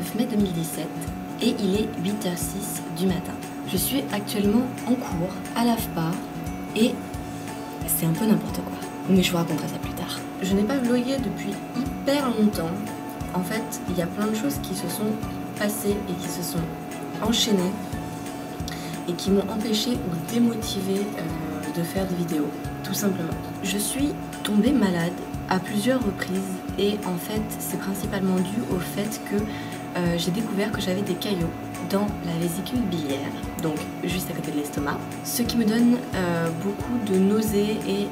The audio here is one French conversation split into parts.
9 mai 2017 et il est 8h06 du matin. Je suis actuellement en cours à l'AFPA et c'est un peu n'importe quoi. Mais je vous raconterai ça plus tard. Je n'ai pas vlogué depuis hyper longtemps. En fait, il y a plein de choses qui se sont passées et qui se sont enchaînées et qui m'ont empêché ou démotivé de faire des vidéos, tout simplement. Je suis tombée malade à plusieurs reprises et en fait c'est principalement dû au fait que j'ai découvert que j'avais des caillots dans la vésicule biliaire, donc juste à côté de l'estomac, ce qui me donne beaucoup de nausées et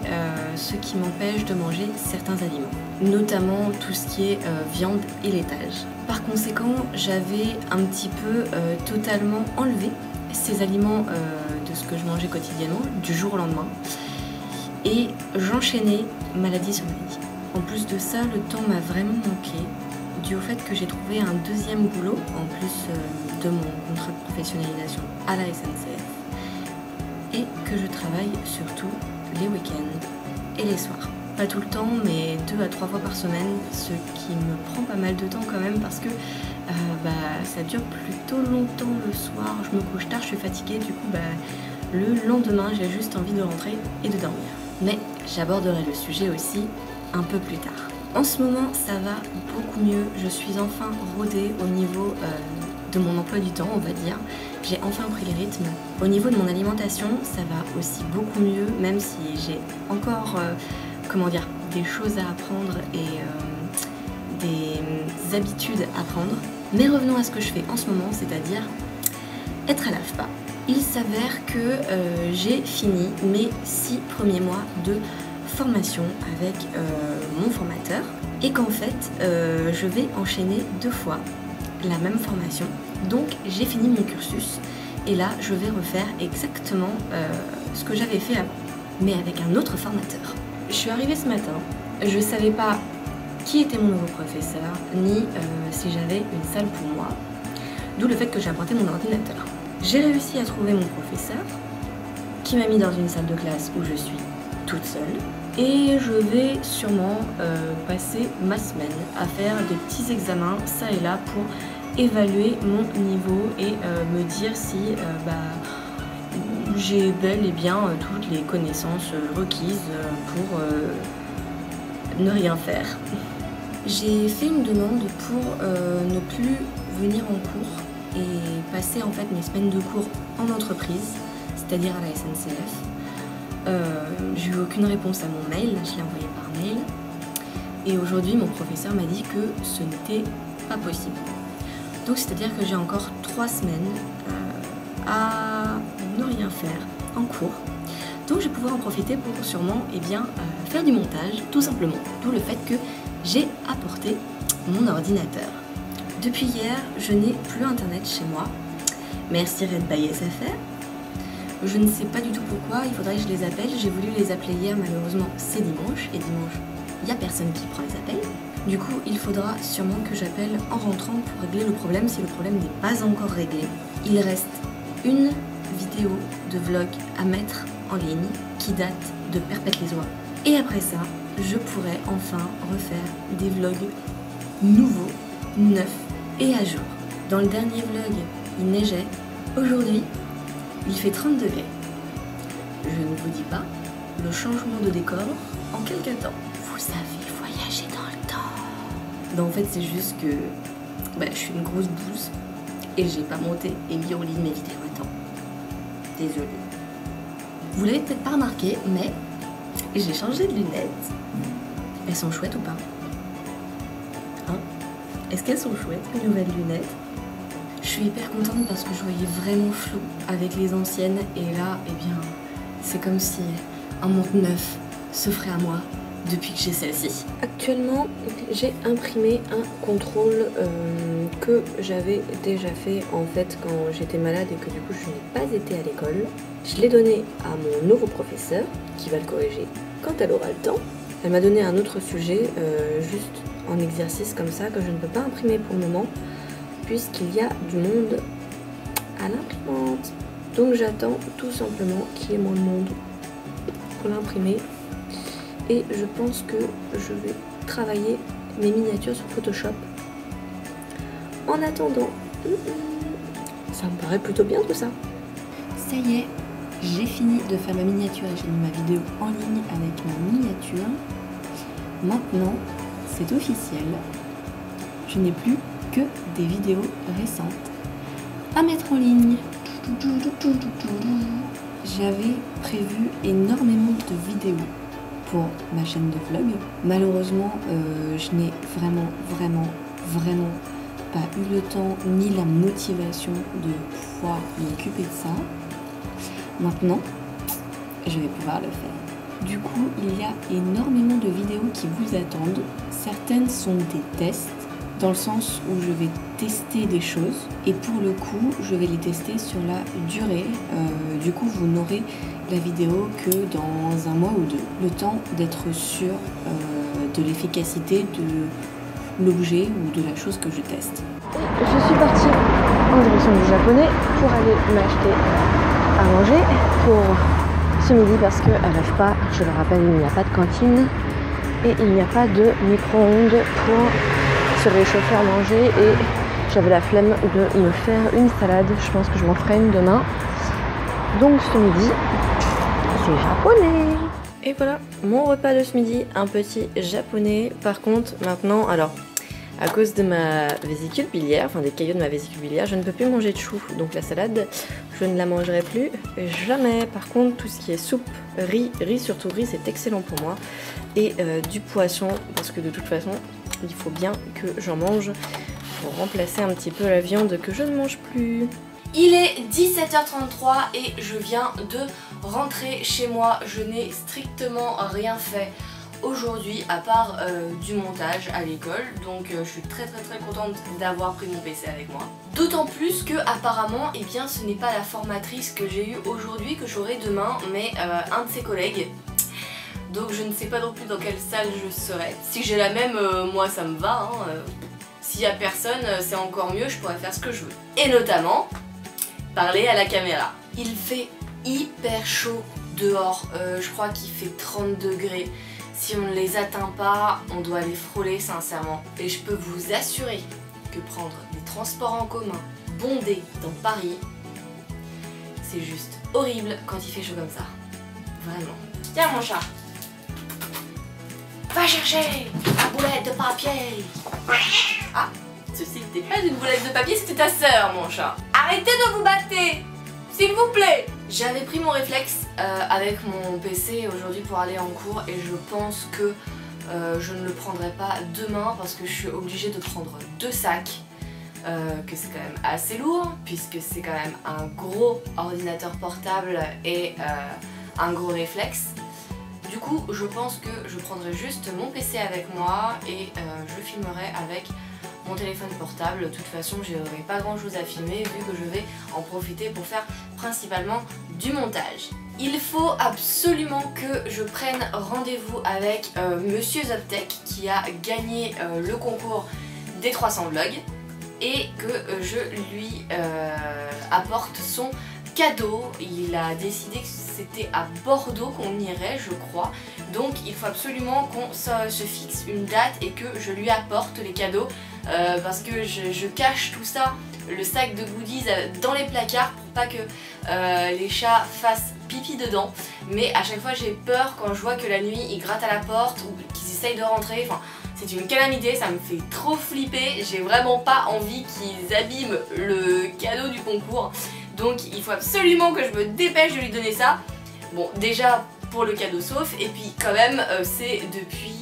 ce qui m'empêche de manger certains aliments, notamment tout ce qui est viande et laitage. Par conséquent, j'avais un petit peu totalement enlevé ces aliments de ce que je mangeais quotidiennement du jour au lendemain et j'enchaînais maladie sur maladie. En plus de ça, le temps m'a vraiment manqué dû au fait que j'ai trouvé un deuxième boulot en plus de mon contrat de professionnalisation à la SNCF et que je travaille surtout les week-ends et les soirs. Pas tout le temps, mais 2 à 3 fois par semaine, ce qui me prend pas mal de temps quand même parce que ça dure plutôt longtemps le soir, je me couche tard, je suis fatiguée, du coup le lendemain j'ai juste envie de rentrer et de dormir. Mais j'aborderai le sujet aussi un peu plus tard. En ce moment ça va beaucoup mieux, je suis enfin rodée au niveau de mon emploi du temps on va dire. J'ai enfin pris le rythme. Au niveau de mon alimentation ça va aussi beaucoup mieux, même si j'ai encore des choses à apprendre et des habitudes à prendre. Mais revenons à ce que je fais en ce moment, c'est-à-dire être à l'AFPA. Il s'avère que j'ai fini mes 6 premiers mois de formation avec mon formateur et qu'en fait je vais enchaîner 2 fois la même formation. Donc j'ai fini mon cursus et là je vais refaire exactement ce que j'avais fait avant, mais avec un autre formateur. Je suis arrivée ce matin, je savais pas qui était mon nouveau professeur, ni si j'avais une salle pour moi, d'où le fait que j'ai apporté mon ordinateur. J'ai réussi à trouver mon professeur, qui m'a mis dans une salle de classe où je suis toute seule, et je vais sûrement passer ma semaine à faire des petits examens, ça et là, pour évaluer mon niveau et me dire si j'ai bel et bien toutes les connaissances requises pour ne rien faire. J'ai fait une demande pour ne plus venir en cours et passer en fait mes semaines de cours en entreprise, c'est-à-dire à la SNCF. J'ai eu aucune réponse à mon mail, je l'ai envoyé par mail. Et aujourd'hui, mon professeur m'a dit que ce n'était pas possible. Donc c'est-à-dire que j'ai encore 3 semaines à ne rien faire en cours. Donc je vais pouvoir en profiter pour sûrement faire du montage, tout simplement. D'où le fait que j'ai apporté mon ordinateur. Depuis hier, je n'ai plus internet chez moi. Merci Red by SFR. Je ne sais pas du tout pourquoi, il faudrait que je les appelle. J'ai voulu les appeler hier, malheureusement c'est dimanche. Et dimanche, il n'y a personne qui prend les appels. Du coup, il faudra sûrement que j'appelle en rentrant pour régler le problème si le problème n'est pas encore réglé. Il reste une vidéo de vlog à mettre en ligne qui date de Perpète les oies. Et après ça, je pourrais enfin refaire des vlogs nouveaux, neufs et à jour. Dans le dernier vlog, il neigeait. Aujourd'hui, il fait 30 degrés. Je ne vous dis pas le changement de décor en quelques temps. Vous savez voyager dans le temps. Non, en fait, c'est juste que je suis une grosse bouse et j'ai pas monté et mis en ligne mes vidéos à temps. Désolée. Vous l'avez peut-être pas remarqué, mais j'ai changé de lunettes. Elles sont chouettes ou pas? Hein? Est-ce qu'elles sont chouettes, mes nouvelles lunettes? Je suis hyper contente parce que je voyais vraiment flou avec les anciennes. Et là, c'est comme si un monde neuf s'offrait à moi depuis que j'ai celle-ci. Actuellement, j'ai imprimé un contrôle que j'avais déjà fait en fait quand j'étais malade et que du coup je n'ai pas été à l'école. Je l'ai donné à mon nouveau professeur qui va le corriger quand elle aura le temps. Elle m'a donné un autre sujet juste en exercice comme ça que je ne peux pas imprimer pour le moment puisqu'il y a du monde à l'imprimante. Donc j'attends tout simplement qu'il y ait moins de monde pour l'imprimer. Et je pense que je vais travailler mes miniatures sur Photoshop en attendant. Ça me paraît plutôt bien tout ça. Ça y est, j'ai fini de faire ma miniature et j'ai mis ma vidéo en ligne avec ma miniature. Maintenant, c'est officiel. Je n'ai plus que des vidéos récentes à mettre en ligne. J'avais prévu énormément de vidéos pour ma chaîne de vlog. Malheureusement, je n'ai vraiment pas eu le temps ni la motivation de pouvoir m'occuper de ça. Maintenant, je vais pouvoir le faire. Du coup, il y a énormément de vidéos qui vous attendent. Certaines sont des tests, dans le sens où je vais tester des choses. Et pour le coup, je vais les tester sur la durée. Du coup, vous n'aurez la vidéo que dans un mois ou deux. Le temps d'être sûr de l'efficacité de l'objet ou de la chose que je teste. Je suis partie en direction du japonais pour aller m'acheter à manger pour ce midi parce qu'à l'AFPA, je le rappelle, il n'y a pas de cantine et il n'y a pas de micro-ondes pour se réchauffer à manger et j'avais la flemme de me faire une salade. Je pense que je m'en ferai une demain. Donc ce midi, c'est japonais. Et voilà, mon repas de ce midi, un petit japonais. Par contre, maintenant, alors, à cause de ma vésicule biliaire, enfin des caillots de ma vésicule biliaire, je ne peux plus manger de chou. Donc la salade, je ne la mangerai plus jamais. Par contre, tout ce qui est soupe, riz surtout riz, c'est excellent pour moi. Et du poisson, parce que de toute façon, il faut bien que j'en mange pour remplacer un petit peu la viande que je ne mange plus. Il est 17h33 et je viens de rentrer chez moi. Je n'ai strictement rien fait aujourd'hui à part du montage à l'école, donc je suis très contente d'avoir pris mon PC avec moi. D'autant plus que apparemment, eh bien, ce n'est pas la formatrice que j'ai eue aujourd'hui que j'aurai demain, mais un de ses collègues. Donc je ne sais pas non plus dans quelle salle je serai. Si j'ai la même, moi ça me va. Hein, s'il n'y a personne, c'est encore mieux, je pourrais faire ce que je veux. Et notamment, parler à la caméra. Il fait hyper chaud dehors, je crois qu'il fait 30 degrés. Si on ne les atteint pas, on doit les frôler sincèrement. Et je peux vous assurer que prendre des transports en commun bondés dans Paris, c'est juste horrible quand il fait chaud comme ça. Vraiment. Tiens mon chat, va chercher la boulette de papier. Ah, ceci n'était pas une boulette de papier, c'était ta sœur mon chat. Arrêtez de vous battre, s'il vous plaît. J'avais pris mon réflexe avec mon PC aujourd'hui pour aller en cours et je pense que je ne le prendrai pas demain parce que je suis obligée de prendre 2 sacs, que c'est quand même assez lourd puisque c'est quand même un gros ordinateur portable et un gros réflexe. Du coup, je pense que je prendrai juste mon PC avec moi et je filmerai avec mon téléphone portable. De toute façon, je n'aurai pas grand chose à filmer vu que je vais en profiter pour faire principalement du montage. Il faut absolument que je prenne rendez-vous avec Monsieur Zoptech qui a gagné le concours des 300 vlogs et que je lui apporte son cadeau. Il a décidé que c'était à Bordeaux qu'on irait, je crois. Donc il faut absolument qu'on se fixe une date et que je lui apporte les cadeaux parce que je cache tout ça, le sac de goodies dans les placards pour pas que les chats fassent pipi dedans. Mais à chaque fois j'ai peur quand je vois que la nuit ils grattent à la porte ou qu'ils essayent de rentrer. Enfin, c'est une calamité, ça me fait trop flipper. J'ai vraiment pas envie qu'ils abîment le cadeau du concours. Donc il faut absolument que je me dépêche de lui donner ça. Bon, déjà pour le cadeau sauf, et puis quand même c'est depuis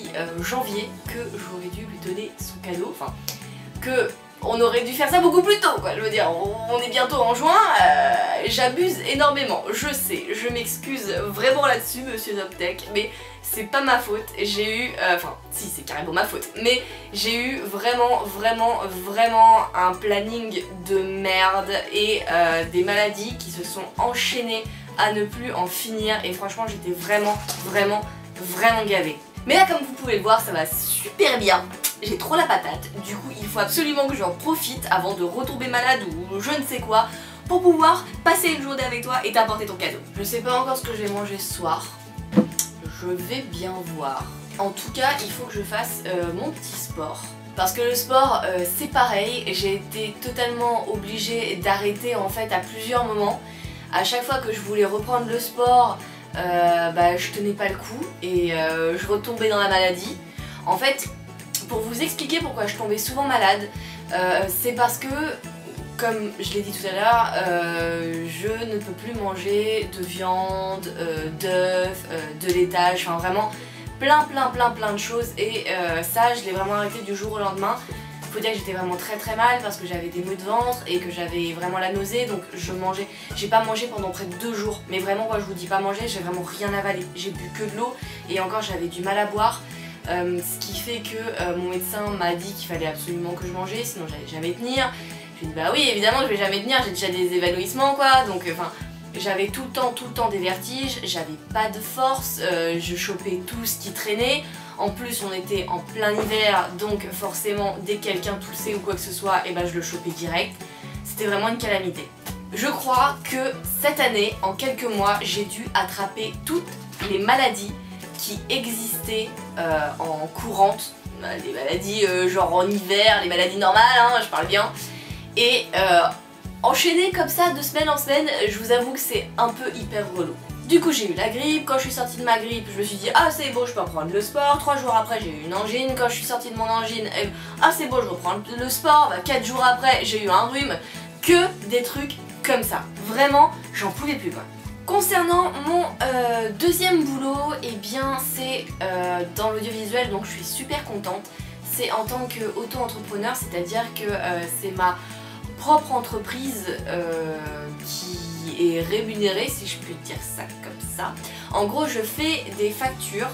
janvier que j'aurais dû lui donner son cadeau. Enfin, que on aurait dû faire ça beaucoup plus tôt quoi. Je veux dire, on est bientôt en juin, j'abuse énormément, je sais, je m'excuse vraiment là-dessus Monsieur Zoptech, mais c'est pas ma faute, j'ai eu, enfin si c'est carrément ma faute, mais j'ai eu vraiment un planning de merde et des maladies qui se sont enchaînées à ne plus en finir et franchement j'étais vraiment gavée. Mais là comme vous pouvez le voir ça va super bien, j'ai trop la patate, du coup il faut absolument que j'en profite avant de retomber malade ou je ne sais quoi pour pouvoir passer une journée avec toi et t'apporter ton cadeau. Je sais pas encore ce que je vais manger ce soir, je vais bien voir. En tout cas il faut que je fasse mon petit sport Parce que le sport c'est pareil, j'ai été totalement obligée d'arrêter en fait à plusieurs moments. À chaque fois que je voulais reprendre le sport, je tenais pas le coup et je retombais dans la maladie. En fait, pour vous expliquer pourquoi je tombais souvent malade, c'est parce que, comme je l'ai dit tout à l'heure, je ne peux plus manger de viande, d'œufs, de laitage, enfin vraiment plein de choses et ça je l'ai vraiment arrêté du jour au lendemain. Faut dire que j'étais vraiment très mal parce que j'avais des maux de ventre et que j'avais vraiment la nausée, donc j'ai pas mangé pendant près de 2 jours. Mais vraiment, quand je vous dis pas manger, j'ai vraiment rien avalé. J'ai bu que de l'eau et encore j'avais du mal à boire. Ce qui fait que mon médecin m'a dit qu'il fallait absolument que je mangeais, sinon j'allais jamais tenir. Je lui ai dit bah oui évidemment je vais jamais tenir, j'ai déjà des évanouissements quoi, donc enfin j'avais tout le temps des vertiges, j'avais pas de force, je chopais tout ce qui traînait. En plus on était en plein hiver, donc forcément dès que quelqu'un toussait ou quoi que ce soit, et je le chopais direct. C'était vraiment une calamité. Je crois que cette année, en quelques mois, j'ai dû attraper toutes les maladies qui existaient en courante. Les maladies genre en hiver, les maladies normales, hein, je parle bien. Et enchaîner comme ça de semaine en semaine, je vous avoue que c'est un peu hyper relou. Du coup j'ai eu la grippe, quand je suis sortie de ma grippe je me suis dit ah c'est bon je peux reprendre le sport, 3 jours après j'ai eu une angine, quand je suis sortie de mon angine, ah c'est bon je reprends le sport, 4 jours après j'ai eu un rhume, que des trucs comme ça. Vraiment j'en pouvais plus quoi. Concernant mon deuxième boulot, et bien c'est dans l'audiovisuel, donc je suis super contente. C'est en tant qu'auto-entrepreneur, c'est-à-dire que c'est ma propre entreprise qui est rémunérée, si je puis dire ça comme ça. En gros, je fais des factures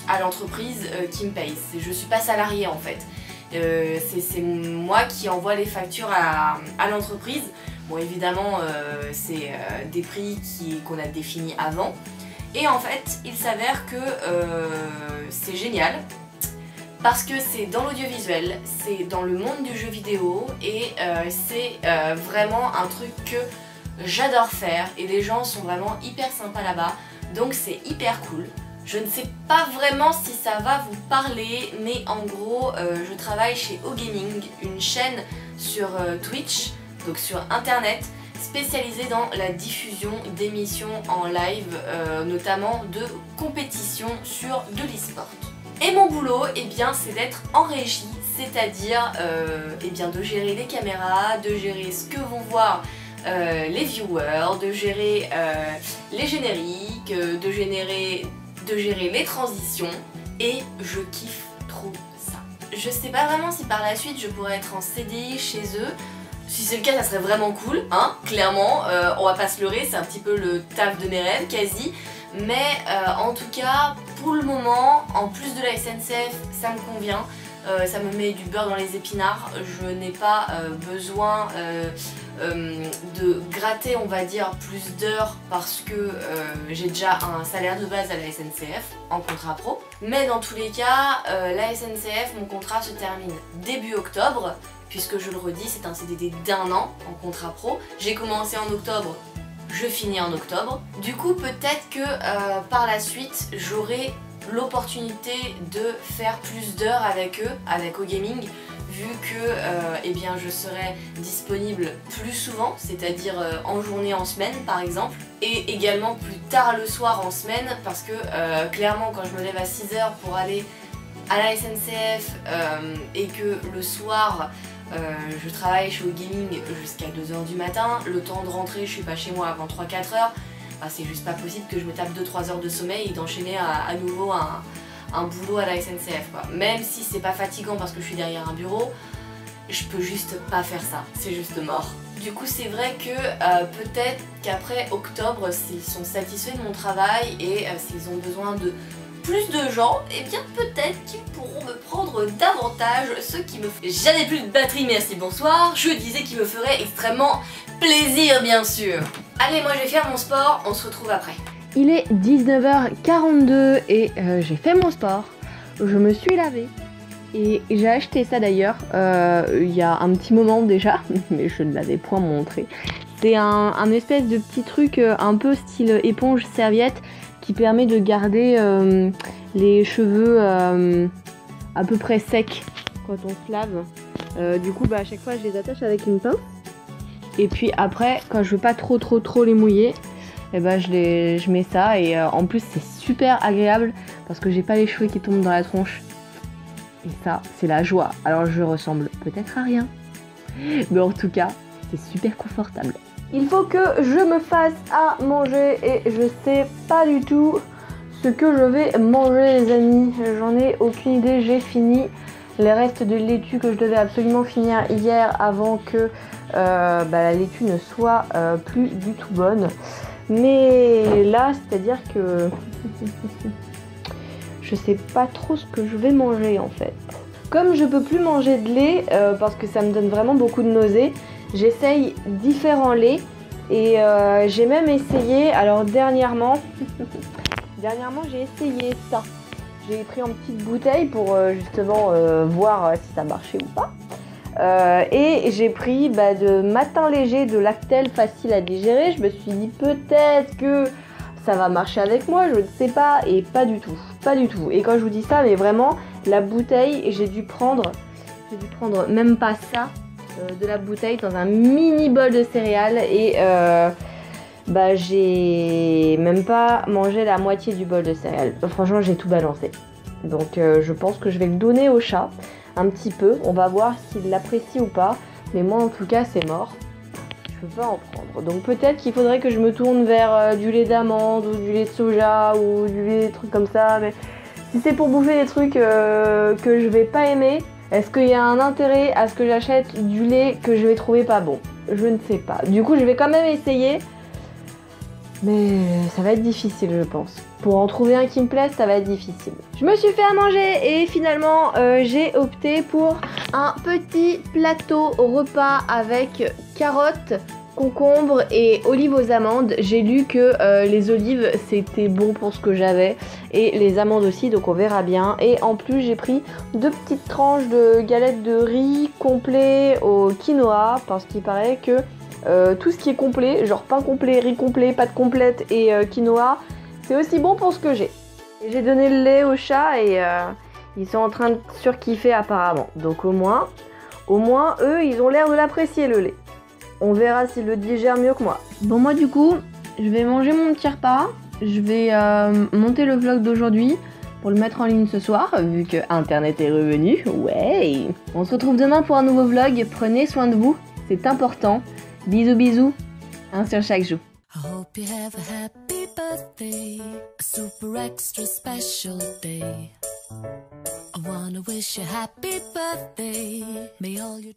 à l'entreprise qui me paye. Je suis pas salariée en fait. C'est moi qui envoie les factures à l'entreprise. Bon, évidemment, c'est des prix qu'on a définis avant. Et en fait, il s'avère que c'est génial. Parce que c'est dans l'audiovisuel, c'est dans le monde du jeu vidéo et c'est vraiment un truc que j'adore faire et les gens sont vraiment hyper sympas là-bas, donc c'est hyper cool. Je ne sais pas vraiment si ça va vous parler, mais en gros je travaille chez OGaming, une chaîne sur Twitch, donc sur internet, spécialisée dans la diffusion d'émissions en live, notamment de compétitions sur de l'e-sport. Et mon boulot, eh bien, c'est d'être en régie, c'est-à-dire de gérer les caméras, de gérer ce que vont voir les viewers, de gérer les génériques, de gérer les transitions, et je kiffe trop ça. Je sais pas vraiment si par la suite je pourrais être en CDI chez eux. Si c'est le cas, ça serait vraiment cool, hein, clairement, on va pas se leurrer, c'est un petit peu le taf de mes rêves, quasi. Mais en tout cas, pour le moment, en plus de la SNCF, ça me convient. Ça me met du beurre dans les épinards. Je n'ai pas besoin de gratter, on va dire, plus d'heures parce que j'ai déjà un salaire de base à la SNCF en contrat pro. Mais dans tous les cas, la SNCF, mon contrat se termine début octobre, puisque je le redis, c'est un CDD d'1 an en contrat pro. J'ai commencé en octobre. Je finis en octobre. Du coup, peut-être que par la suite, j'aurai l'opportunité de faire plus d'heures avec eux, avec OGaming, vu que je serai disponible plus souvent, c'est-à-dire en journée, en semaine par exemple, et également plus tard le soir en semaine, parce que clairement quand je me lève à 6 h pour aller à la SNCF et que le soir je travaille chez OGaming jusqu'à 2 h du matin, le temps de rentrer, je suis pas chez moi avant 3-4 heures, c'est juste pas possible que je me tape 2-3 heures de sommeil et d'enchaîner à nouveau un boulot à la SNCF quoi. Même si c'est pas fatigant parce que je suis derrière un bureau, je peux juste pas faire ça, c'est juste mort. Du coup c'est vrai que peut-être qu'après octobre, s'ils sont satisfaits de mon travail et s'ils ont besoin de plus de gens, et bien peut-être qu'ils pourront me prendre davantage, ce qui me fait... J'avais plus de batterie, merci, bonsoir. Je disais qu'il me ferait extrêmement plaisir, bien sûr. Allez, moi je vais faire mon sport, on se retrouve après. Il est 19 h 42 et j'ai fait mon sport, je me suis lavée et j'ai acheté ça d'ailleurs il y a un petit moment déjà, mais je ne l'avais point montré. C'est un espèce de petit truc un peu style éponge serviette qui permet de garder les cheveux à peu près secs quand on se lave. Du coup, à chaque fois, je les attache avec une pince. Et puis après, quand je veux pas trop les mouiller, je mets ça. Et en plus, c'est super agréable parce que j'ai pas les cheveux qui tombent dans la tronche. Et ça, c'est la joie. Alors, je ressemble peut-être à rien. Mais en tout cas, c'est super confortable. Il faut que je me fasse à manger et je sais pas du tout ce que je vais manger, les amis. J'en ai aucune idée. J'ai fini les restes de laitue que je devais absolument finir hier avant que la laitue ne soit plus du tout bonne. Mais là, c'est-à-dire que je sais pas trop ce que je vais manger en fait. Comme je peux plus manger de lait parce que ça me donne vraiment beaucoup de nausées, j'essaye différents laits et j'ai même essayé, alors dernièrement j'ai essayé ça. J'ai pris en petite bouteille pour justement voir si ça marchait ou pas. Et j'ai pris de matin léger de Lactel facile à digérer. Je me suis dit peut-être que ça va marcher avec moi, je ne sais pas, et pas du tout. Et quand je vous dis ça, mais vraiment, la bouteille, j'ai dû prendre même pas ça, de la bouteille dans un mini bol de céréales et j'ai même pas mangé la moitié du bol de céréales. Franchement, j'ai tout balancé. Donc je pense que je vais le donner au chat un petit peu. On va voir s'il l'apprécie ou pas. Mais moi, en tout cas, c'est mort. Je peux pas en prendre. Donc peut-être qu'il faudrait que je me tourne vers du lait d'amande ou du lait de soja ou du lait, des trucs comme ça. Mais si c'est pour bouffer des trucs que je vais pas aimer, est-ce qu'il y a un intérêt à ce que j'achète du lait que je vais trouver pas bon? Je ne sais pas. Du coup, je vais quand même essayer. Mais ça va être difficile, je pense. Pour en trouver un qui me plaise, ça va être difficile. Je me suis fait à manger et finalement, j'ai opté pour un petit plateau au repas avec carottes, concombres et olives aux amandes. J'ai lu que les olives, c'était bon pour ce que j'avais et les amandes aussi, donc on verra bien. Et en plus, j'ai pris 2 petites tranches de galettes de riz complet au quinoa parce qu'il paraît que tout ce qui est complet, genre pain complet, riz complet, pâte complète et quinoa, c'est aussi bon pour ce que j'ai. J'ai donné le lait au chat et ils sont en train de surkiffer apparemment. Donc au moins, eux, ils ont l'air de l'apprécier le lait. On verra s'ils le digèrent mieux que moi. Bon, moi du coup, je vais manger mon petit repas. Je vais monter le vlog d'aujourd'hui pour le mettre en ligne ce soir, vu que Internet est revenu. Ouais. On se retrouve demain pour un nouveau vlog. Prenez soin de vous, c'est important. Bisous bisous, un sur chaque joue. I hope you have a happy birthday, a super extra special day. I wanna wish you happy birthday, may all your